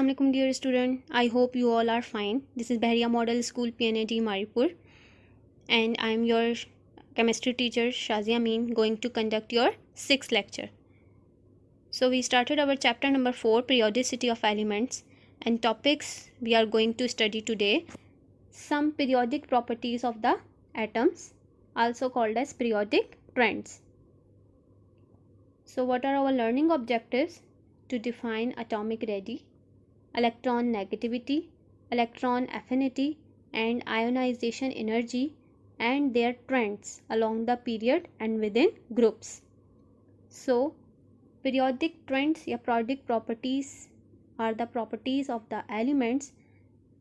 Assalamualaikum dear student. I hope you all are fine. This is Bahria Model School PNAD Maripur and I am your chemistry teacher Shazia Amin going to conduct your 6th lecture. So we started our chapter number 4 periodicity of elements and topics we are going to study today. Some periodic properties of the atoms also called as periodic trends. So what are our learning objectives? To define atomic radii, electron negativity, electron affinity and ionization energy and their trends along the period and within groups. So periodic trends या periodic properties are the properties of the elements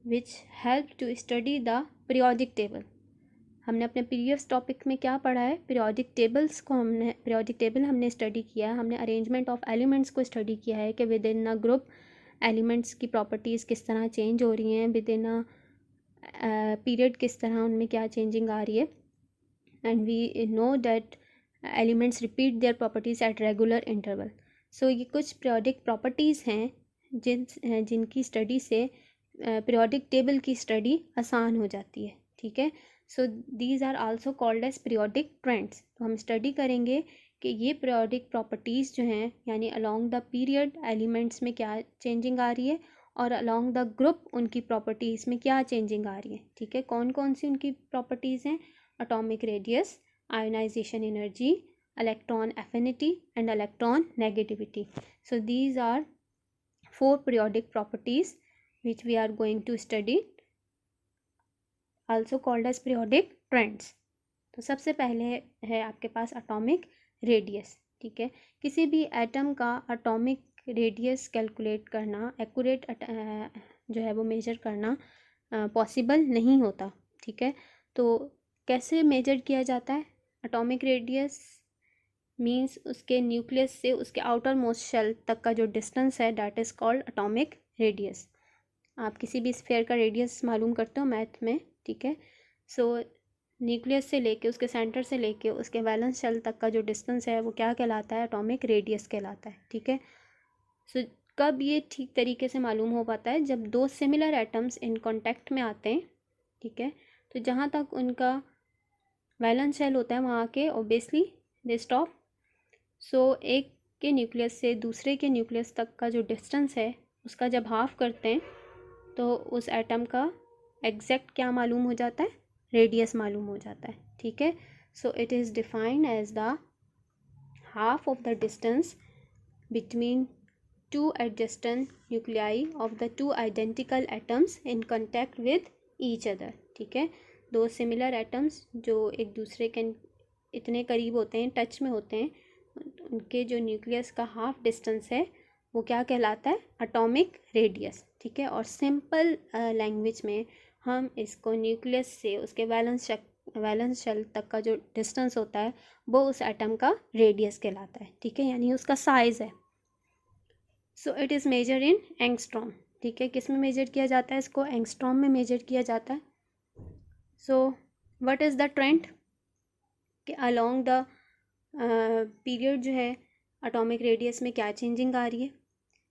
which help to study the periodic table. हमने अपने previous topic में क्या पढ़ा है, periodic table हमने study किया है. हमने अरेंजमेंट ऑफ एलिमेंट्स को स्टडी किया है कि with in a group elements की प्रॉपर्टीज़ किस तरह चेंज हो रही हैं, विद इन अ पीरियड किस तरह उनमें क्या चेंजिंग आ रही है. And we know that elements repeat their properties at regular interval. So ये कुछ पीरियोडिक प्रॉपर्टीज़ हैं जिनकी स्टडी से पीरियोडिक टेबल की स्टडी आसान हो जाती है. ठीक है. So these are also called as periodic trends. तो हम स्टडी करेंगे कि ये पीरियोडिक प्रॉपर्टीज़ जो हैं यानी अलोंग द पीरियड एलिमेंट्स में क्या चेंजिंग आ रही है और अलोंग द ग्रुप उनकी प्रॉपर्टीज़ में क्या चेंजिंग आ रही है. ठीक है. कौन कौन सी उनकी प्रॉपर्टीज़ हैं? Atomic radius, ionisation energy, electron affinity and electron negativity. So these are 4 periodic properties which we are going to study, also called as periodic trends. तो सबसे पहले है आपके पास एटॉमिक रेडियस. ठीक है. किसी भी एटम का एटॉमिक रेडियस कैलकुलेट करना, एक्यूरेट जो है वो मेजर करना पॉसिबल नहीं होता. ठीक है. तो कैसे मेजर किया जाता है? एटॉमिक रेडियस मीन्स उसके न्यूक्लियस से उसके आउटर मोस्ट शेल तक का जो डिस्टेंस है that is called atomic radius. आप किसी भी स्फेयर का रेडियस मालूम करते हो मैथ में. ठीक है. सो न्यूक्लियस से लेके उसके सेंटर से लेके उसके वैलेंस शेल तक का जो डिस्टेंस है वो क्या कहलाता है? एटॉमिक रेडियस कहलाता है. ठीक है. सो कब ये ठीक तरीके से मालूम हो पाता है? जब 2 सिमिलर एटम्स इन कांटेक्ट में आते हैं. ठीक है. तो जहाँ तक उनका वैलेंस शेल होता है वहाँ के ऑब्वियसली दे स्टॉप. सो एक के न्यूक्लियस से दूसरे के न्यूक्लियस तक का जो डिस्टेंस है उसका जब हाफ करते हैं तो उस एटम का एग्जैक्ट क्या मालूम हो जाता है? रेडियस मालूम हो जाता है. ठीक है. So it is defined as the half of the distance between 2 adjacent nuclei of the 2 identical atoms in contact with each other. ठीक है. 2 सिमिलर एटम्स जो एक दूसरे के इतने करीब होते हैं, टच में होते हैं, उनके जो न्यूक्लियस का हाफ डिस्टेंस है वो क्या कहलाता है? Atomic radius. ठीक है. और सिंपल लैंग्वेज में हम इसको न्यूक्लियस से उसके वैलेंस शेल तक का जो डिस्टेंस होता है वो उस एटम का रेडियस कहलाता है. ठीक है. यानी उसका साइज़ है. So it is measure in angstrom. ठीक है. किस में मेजर किया जाता है? इसको एंगस्ट्रॉम में मेजर किया जाता है. So what is the trend कि अलोंग द पीरियड जो है एटॉमिक रेडियस में क्या चेंजिंग आ रही है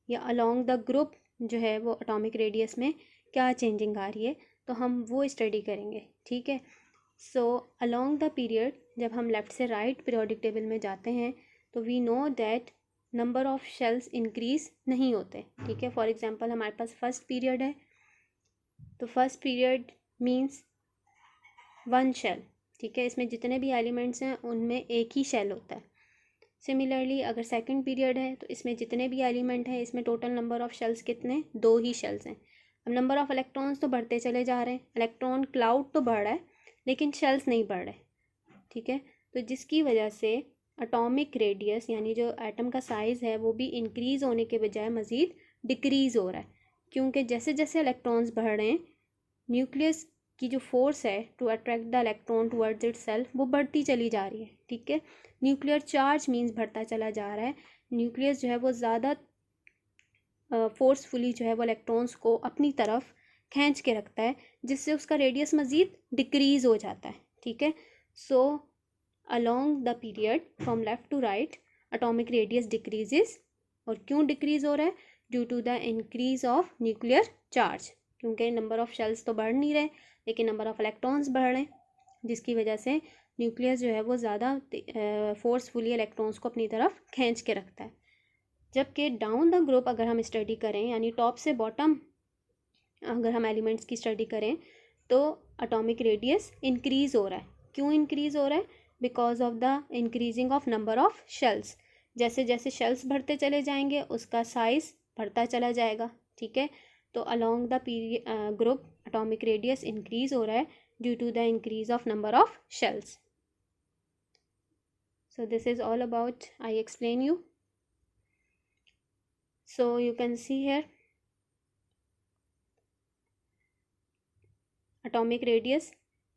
या अलोंग द ग्रुप जो है वो एटॉमिक रेडियस में क्या चेंजिंग आ रही है. तो हम वो स्टडी करेंगे. ठीक है. सो अलोंग द पीरियड जब हम लेफ़्ट से राइट पीरियोडिक टेबल में जाते हैं तो we know that number of shells increase नहीं होते. ठीक है. फॉर एग्जांपल हमारे पास फर्स्ट पीरियड है तो फर्स्ट पीरियड मीन्स 1 शेल. ठीक है. इसमें जितने भी एलिमेंट्स हैं उनमें एक ही शेल होता है. सिमिलरली अगर सेकंड पीरियड है तो इसमें जितने भी एलिमेंट हैं इसमें टोटल नंबर ऑफ़ शेल्स कितने? 2 ही शेल्स हैं. अब नंबर ऑफ़ इलेक्ट्रॉन्स तो बढ़ते चले जा रहे हैं, इलेक्ट्रॉन क्लाउड तो बढ़ रहा है लेकिन शेल्स नहीं बढ़ रहे. ठीक है. तो जिसकी वजह से एटॉमिक रेडियस यानी जो एटम का साइज़ है वो भी इंक्रीज़ होने के बजाय मज़ीद डिक्रीज़ हो रहा है. क्योंकि जैसे जैसे इलेक्ट्रॉन्स बढ़ रहे हैं न्यूक्लियस की जो फोर्स है to attract the electron towards itself वो बढ़ती चली जा रही है. ठीक है. न्यूक्लियर चार्ज मीन्स बढ़ता चला जा रहा है. न्यूक्लियस जो है वो ज़्यादा फोर्सफुली जो है वो इलेक्ट्रॉन्स को अपनी तरफ खींच के रखता है जिससे उसका रेडियस मज़ीद डिक्रीज़ हो जाता है. ठीक है. So along the period from left to right atomic radius decreases. और क्यों डिक्रीज़ हो रहा है? Due to the increase of nuclear charge, क्योंकि नंबर ऑफ शेल्स तो बढ़ नहीं रहे लेकिन नंबर ऑफ इलेक्ट्रॉन्स बढ़ रहे हैं, जिसकी वजह से न्यूक्लियस जो है वो ज़्यादा फोर्सफुली इलेक्ट्रॉन्स को अपनी तरफ खींच के रखता है। जबकि डाउन द ग्रुप अगर हम स्टडी करें, यानी टॉप से बॉटम अगर हम एलिमेंट्स की स्टडी करें, तो एटॉमिक रेडियस इंक्रीज़ हो रहा है। क्यों इंक्रीज़ हो रहा है? Because of the increasing of number of shells. जैसे जैसे शेल्स बढ़ते चले जाएंगे उसका साइज़ बढ़ता चला जाएगा, ठीक है। तो along the group atomic radius increase हो रहा है due to the increase of number of shells. So this is all about, I explain you. So you can see here atomic radius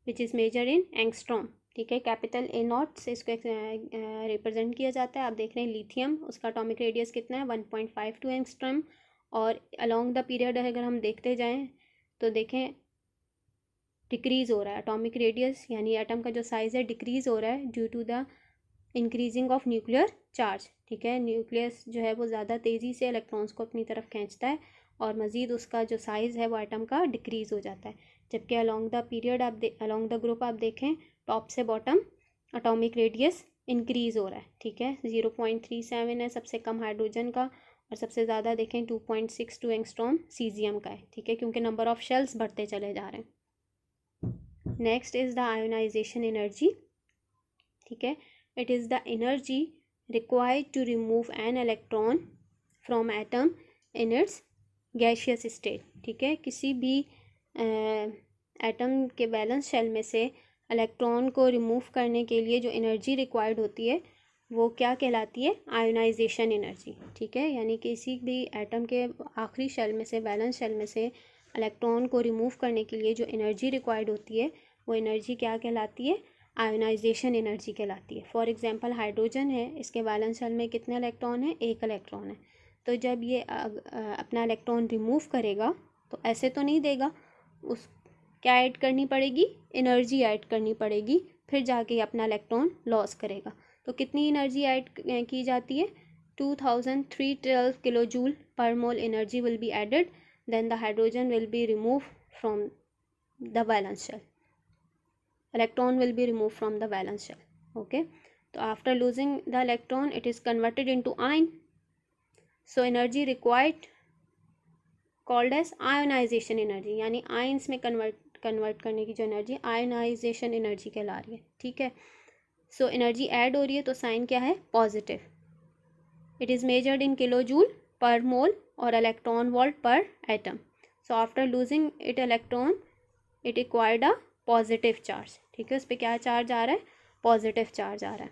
which is measured in angstrom, ठीक है। Capital A not से इसको represent किया जाता है। आप देख रहे हैं लिथियम, उसका एटॉमिक रेडियस कितना है 1.52 एंगस्ट्रॉम। और अलोंग द पीरियड अगर हम देखते जाएं तो देखें डिक्रीज़ हो रहा है एटॉमिक रेडियस, यानी एटम का जो साइज़ है डिक्रीज़ हो रहा है due to the increasing of nuclear charge, ठीक है। न्यूक्लियस जो है वो ज़्यादा तेज़ी से इलेक्ट्रॉन्स को अपनी तरफ खींचता है और मज़ीद उसका जो साइज़ है वो एटम का डिक्रीज़ हो जाता है। जबकि along the period along the group आप देखें टॉप से बॉटम एटॉमिक रेडियस इंक्रीज़ हो रहा है, ठीक है। 0.37 है सबसे कम हाइड्रोजन का, और सबसे ज़्यादा देखें 2.62 एंगस्ट्रॉम सीजियम का है, ठीक है, क्योंकि नंबर ऑफ शेल्स बढ़ते चले जा रहे हैं। Next is the ionisation energy, ठीक है। It is the energy required to remove an electron from atom in its gaseous state, ठीक है। किसी भी एटम के बैलेंस शेल में से इलेक्ट्रॉन को रिमूव करने के लिए जो एनर्जी रिक्वायर्ड होती है वो क्या कहलाती है? आयोनाइजेशन एनर्जी, ठीक है। यानी किसी भी एटम के आखिरी शेल में से, बैलेंस शेल में से इलेक्ट्रॉन को रिमूव करने के लिए जो एनर्जी रिक्वायर्ड होती है वो एनर्जी क्या कहलाती है? आयोनाइजेशन एनर्जी कहलाती है। फॉर एग्जांपल हाइड्रोजन है, इसके बैलेंस शेल में कितने इलेक्ट्रॉन है? एक इलेक्ट्रॉन है। तो जब ये अपना इलेक्ट्रॉन रिमूव करेगा तो ऐसे तो नहीं देगा, उस क्या ऐड करनी पड़ेगी? एनर्जी ऐड करनी पड़ेगी, फिर जाके अपना इलेक्ट्रॉन लॉस करेगा। तो कितनी एनर्जी ऐड की जाती है? 2312 kilo joule per mole energy will be added, then the hydrogen will be remove from the valence shell, electron will be removed from the valence shell, okay. So after losing the electron it is converted into ion, so energy required called as ionization energy, यानी ions में convert करने की जो energy ionisation energy कहला रही है, ठीक है। सो एनर्जी ऐड हो रही है तो साइन क्या है? Positive. It is measured in kilo joule per mole और electron volt per atom. So after losing it electron it acquired a positive charge, ठीक है। उस पर क्या चार्ज आ रहा है? पॉजिटिव चार्ज आ रहा है,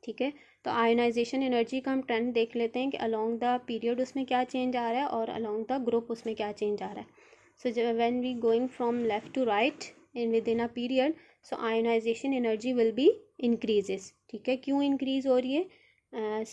ठीक है। तो आयोनाइजेशन एनर्जी का हम ट्रेंड देख लेते हैं कि अलोंग द पीरियड उसमें क्या चेंज आ रहा है और अलोंग द ग्रुप उसमें क्या चेंज आ रहा है। So when we going from left to right in with in a period, so ionisation energy will be increases, ठीक है। क्यों इंक्रीज हो रही है?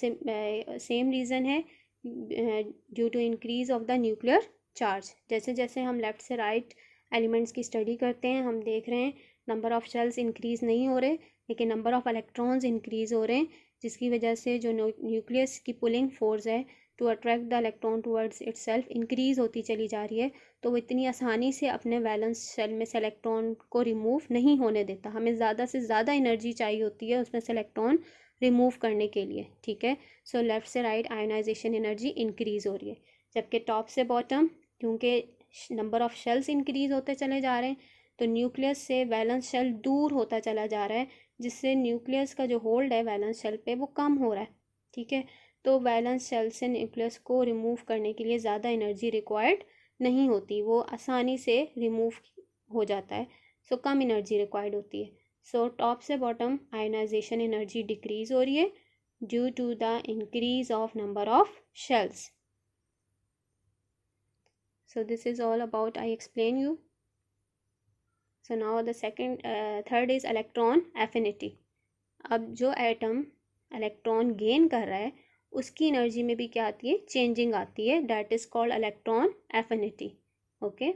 सेम रीज़न है, due to increase of the nuclear charge. जैसे जैसे हम लेफ़्ट से राइट एलिमेंट्स की स्टडी करते हैं हम देख रहे हैं नंबर ऑफ़ शेल्स इंक्रीज़ नहीं हो रहे लेकिन नंबर ऑफ़ इलेक्ट्रॉन्स इंक्रीज़ हो रहे हैं, जिसकी वजह से जो न्यूक्लियस की पुलिंग फोर्स है to attract the electron towards itself increase होती चली जा रही है। तो वो इतनी आसानी से अपने वैलेंस शेल में से इलेक्ट्रॉन को रिमूव नहीं होने देता, हमें ज़्यादा से ज़्यादा एनर्जी चाहिए होती है उसमें से इलेक्ट्रॉन रिमूव करने के लिए, ठीक है। सो लेफ़्ट से राइट आयोनाइजेशन एनर्जी इंक्रीज़ हो रही है, जबकि टॉप से बॉटम क्योंकि नंबर ऑफ़ शेल्स इंक्रीज़ होते चले जा रहे हैं तो न्यूक्लियस से वैलेंस शेल दूर होता चला जा रहा है, जिससे न्यूक्लियस का जो होल्ड है वैलेंस शेल पे वो कम हो रहा है, ठीक है। तो वैलेंस शेल से न्यूक्लियस को रिमूव करने के लिए ज़्यादा एनर्जी रिक्वायर्ड नहीं होती, वो आसानी से रिमूव हो जाता है। सो कम एनर्जी रिक्वायर्ड होती है। सो टॉप से बॉटम आयोनाइजेशन एनर्जी डिक्रीज़ हो रही है due to the increase of number of shells. So this is all about I explain you. So now the third is electron affinity. अब जो atom electron gain कर रहा है उसकी एनर्जी में भी क्या आती है? चेंजिंग आती है, that is called electron affinity, okay.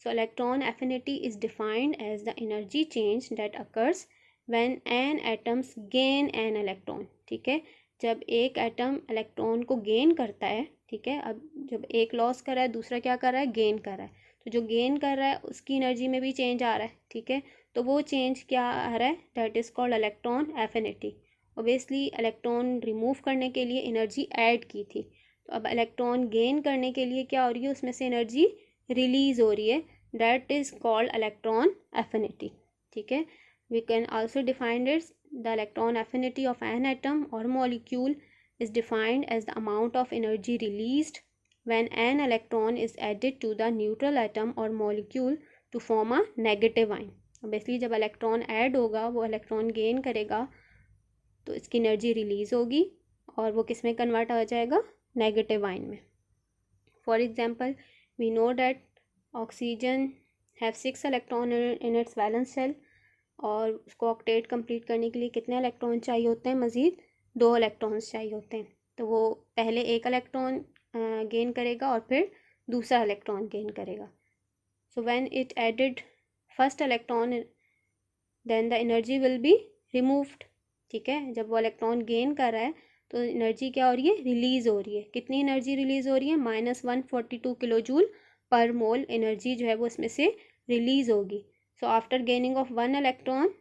So electron affinity is defined as the energy change that occurs when an atoms gain an electron, ठीक है। जब एक एटम इलेक्ट्रॉन को गेन करता है ठीक है। अब जब एक लॉस कर रहा है, दूसरा क्या कर रहा है, गेन कर रहा है, तो जो गेन कर रहा है उसकी एनर्जी में भी चेंज आ रहा है, ठीक है। तो वो चेंज क्या आ रहा है, that is called electron affinity. Obviously electron remove करने के लिए एनर्जी ऐड की थी, तो अब इलेक्ट्रॉन गेन करने के लिए क्या हो रही है, उसमें से एनर्जी रिलीज हो रही है, that is called electron affinity, ठीक है। We can also define its the electron affinity of an atom और molecule is defined as the amount of energy released when an electron is added to the neutral atom or molecule to form a negative ion. Obviously जब electron add होगा, वो electron gain करेगा, तो इसकी energy release होगी और वो किस में कन्वर्ट हो जाएगा, नेगेटिव आयन में। For example we know that oxygen have 6 electron in its valence shell, और उसको ऑक्टेट कंप्लीट करने के लिए कितने इलेक्ट्रॉन चाहिए होते हैं, मज़ीद 2 इलेक्ट्रॉन्स चाहिए होते हैं। तो वो पहले एक इलेक्ट्रॉन गेन करेगा और फिर दूसरा इलेक्ट्रॉन गेन करेगा। So when it added first electron then the energy will be removed, ठीक है। जब वो इलेक्ट्रॉन गेन कर रहा है तो एनर्जी क्या हो रही है, रिलीज़ हो रही है। कितनी एनर्जी रिलीज़ हो रही है, -142 kilo joule per mole energy जो है वो इसमें से रिलीज़ होगी। So after gaining of 1 electron,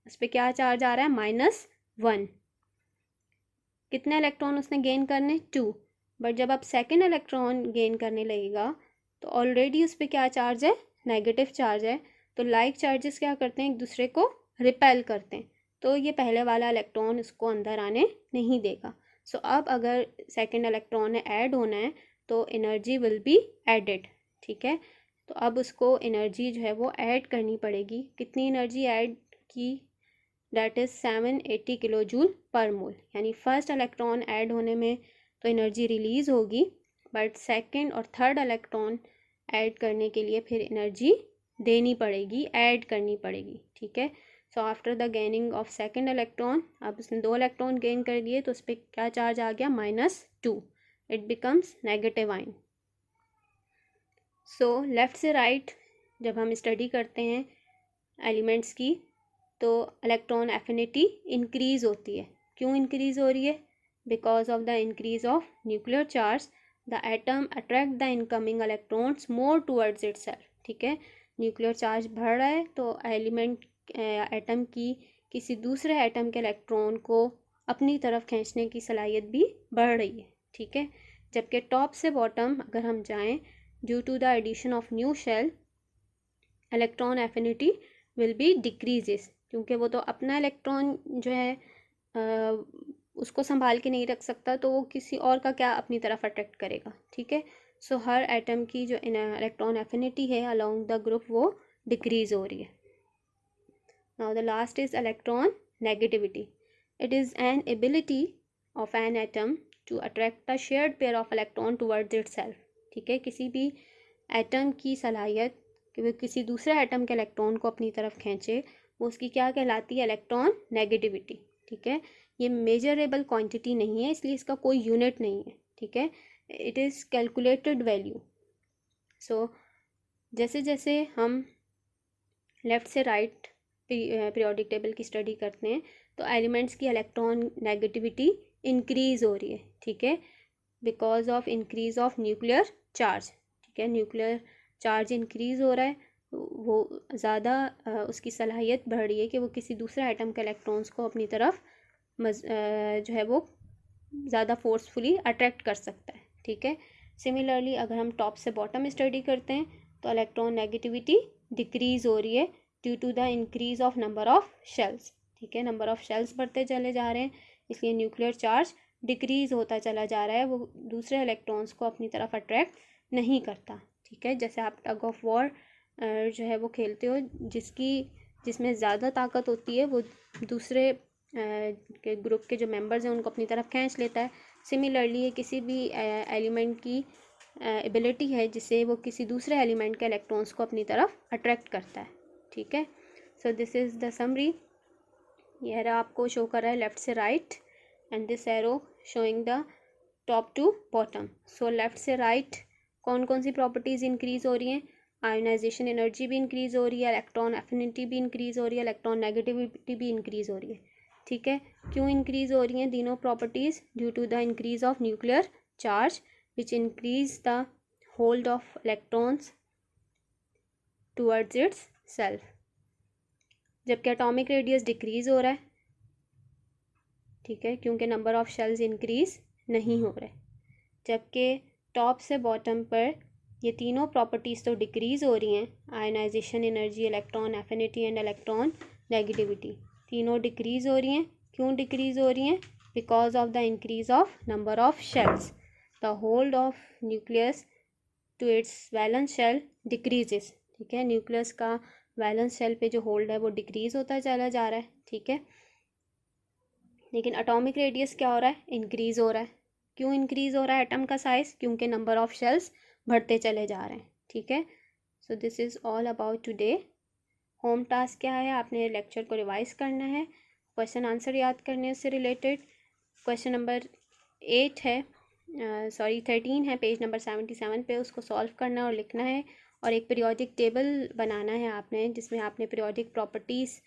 उस पर क्या चार्ज आ रहा है, -1। कितने इलेक्ट्रॉन उसने गेन करने, 2। बट जब आप सेकेंड इलेक्ट्रॉन गेन करने लगेगा तो ऑलरेडी उस पर क्या चार्ज है, नेगेटिव चार्ज है। तो लाइक चार्जेस क्या करते हैं, एक दूसरे को रिपेल करते हैं, तो ये पहले वाला इलेक्ट्रॉन उसको अंदर आने नहीं देगा। सो अब अगर सेकेंड इलेक्ट्रॉन ऐड होना है तो एनर्जी विल बी एडेड, ठीक है। तो अब उसको एनर्जी जो है वो ऐड करनी पड़ेगी। कितनी एनर्जी ऐड की, that is 780 kilo joule per mole. यानी फर्स्ट इलेक्ट्रॉन ऐड होने में तो एनर्जी रिलीज़ होगी, बट सेकंड और थर्ड इलेक्ट्रॉन ऐड करने के लिए फिर एनर्जी देनी पड़ेगी, ऐड करनी पड़ेगी, ठीक है। So after the gaining of second electron, अब उसने 2 इलेक्ट्रॉन गेन कर दिए तो उस पर क्या चार्ज आ गया, -2। It becomes negative ion. So left से राइट जब हम स्टडी करते हैं एलिमेंट्स की, तो इलेक्ट्रॉन एफिनिटी इंक्रीज़ होती है। क्यों इंक्रीज़ हो रही है, because of the increase of nuclear charge the atom attract the incoming electrons more towards itself, ठीक है। न्यूक्लियर चार्ज बढ़ रहा है तो एलिमेंट एटम की किसी दूसरे एटम के इलेक्ट्रॉन को अपनी तरफ खींचने की सलाहियत भी बढ़ रही है, ठीक है। जबकि टॉप से बॉटम अगर हम जाएं, due to the addition of new shell electron affinity will be decreases, क्योंकि वो तो अपना इलेक्ट्रॉन जो है उसको संभाल के नहीं रख सकता, तो वो किसी और का क्या अपनी तरफ अट्रैक्ट करेगा, ठीक है। सो हर एटम की जो इलेक्ट्रॉन एफिनिटी है अलोंग द ग्रुप वो डिक्रीज हो रही है। Now the last is electron negativity. It is an ability of an atom to attract a shared pair of electron towards itself, ठीक है। किसी भी एटम की सलाहियत कि वो किसी दूसरे एटम के इलेक्ट्रॉन को अपनी तरफ खींचे, वो उसकी क्या कहलाती है, इलेक्ट्रॉन नेगेटिविटी, ठीक है। ये मेजरेबल क्वांटिटी नहीं है, इसलिए इसका कोई यूनिट नहीं है, ठीक है। It is calculated value. So जैसे जैसे हम लेफ़्ट से राइट पीरियोडिक टेबल की स्टडी करते हैं तो एलिमेंट्स की इलेक्ट्रॉन नेगेटिविटी इंक्रीज़ हो रही है, ठीक है, because of increase of nuclear charge, ठीक है। न्यूक्लियर चार्ज इंक्रीज़ हो रहा है, वो ज़्यादा उसकी सलाहियत बढ़ रही है कि वो किसी दूसरे एटम के इलेक्ट्रॉन्स को अपनी तरफ जो है वो ज़्यादा फोर्सफुली अट्रैक्ट कर सकता है, ठीक है। सिमिलरली अगर हम टॉप से बॉटम स्टडी करते हैं तो इलेक्ट्रॉन नेगेटिविटी डिक्रीज़ हो रही है due to the increase of number of shells, ठीक है। नंबर ऑफ शेल्स बढ़ते चले जा रहे हैं, इसलिए न्यूक्लियर चार्ज डिक्रीज़ होता चला जा रहा है, वो दूसरे इलेक्ट्रॉन्स को अपनी तरफ अट्रैक्ट नहीं करता, ठीक है। जैसे आप टग ऑफ वॉर जो है वो खेलते हो, जिसमें ज़्यादा ताकत होती है वो दूसरे के ग्रुप के जो मेंबर्स हैं उनको अपनी तरफ खींच लेता है। सिमिलरली ये किसी भी एलिमेंट की एबिलिटी है जिससे वो किसी दूसरे एलिमेंट के इलेक्ट्रॉन्स को अपनी तरफ अट्रैक्ट करता है, ठीक है। So this is the summary. ये एरो आपको शो कर रहा है लेफ़्ट से right and this arrow showing the top to bottom. So left से राइट कौन कौन सी प्रॉपर्टीज़ इंक्रीज़ हो रही हैं, आयोनाइजेशन एनर्जी भी इंक्रीज़ हो रही है, इलेक्ट्रॉन एफिनिटी भी इंक्रीज़ हो रही है, इलेक्ट्रॉन नेगेटिविटी भी इंक्रीज़ हो रही है, ठीक है। क्यों इंक्रीज़ हो रही हैं तीनों properties, due to the increase of nuclear charge which increase the hold of electrons towards its self, जबकि एटॉमिक रेडियस डिक्रीज हो रहा है, ठीक है, क्योंकि नंबर ऑफ शेल्स इंक्रीज नहीं हो रहे, जबकि टॉप से बॉटम पर ये तीनों प्रॉपर्टीज़ तो डिक्रीज़ हो रही हैं, ionisation energy, electron affinity and electron negativity, तीनों डिक्रीज़ हो रही हैं। क्यों डिक्रीज़ हो रही हैं? Because of the increase of number of shells, the hold of nucleus to its valence shell decreases, ठीक है, न्यूक्लियस का वैलेंस शेल पे जो होल्ड है वो डिक्रीज़ होता चला जा रहा है, ठीक है। लेकिन एटॉमिक रेडियस क्या हो रहा है? इंक्रीज़ हो रहा है। क्यों इंक्रीज़ हो रहा है एटम का साइज़? क्योंकि नंबर ऑफ शेल्स बढ़ते चले जा रहे हैं, ठीक है। So this is all about today. Home task क्या है? आपने लेक्चर को रिवाइज करना है, क्वेश्चन आंसर याद करने से रिलेटेड। क्वेश्चन नंबर 8 है, 13 है, पेज नंबर 77 पे, उसको सॉल्व करना और लिखना है, और एक पीरियोडिक टेबल बनाना है आपने, जिसमें आपने पीरियोडिक प्रॉपर्टीज़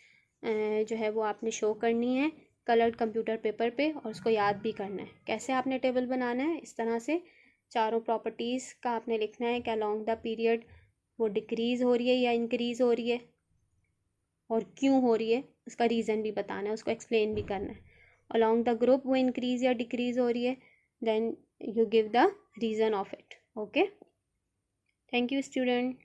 जो है वो आपने शो करनी है कलर्ड कंप्यूटर पेपर पे, और उसको याद भी करना है। कैसे आपने टेबल बनाना है? इस तरह से चारों प्रॉपर्टीज़ का आपने लिखना है कि अलोंग द पीरियड वो डिक्रीज़ हो रही है या इंक्रीज़ हो रही है, और क्यों हो रही है उसका रीज़न भी बताना है, उसको एक्सप्लेन भी करना है। अलोंग द ग्रुप वो इंक्रीज़ या डिक्रीज़ हो रही है, then you give the reason of it. Okay, thank you student.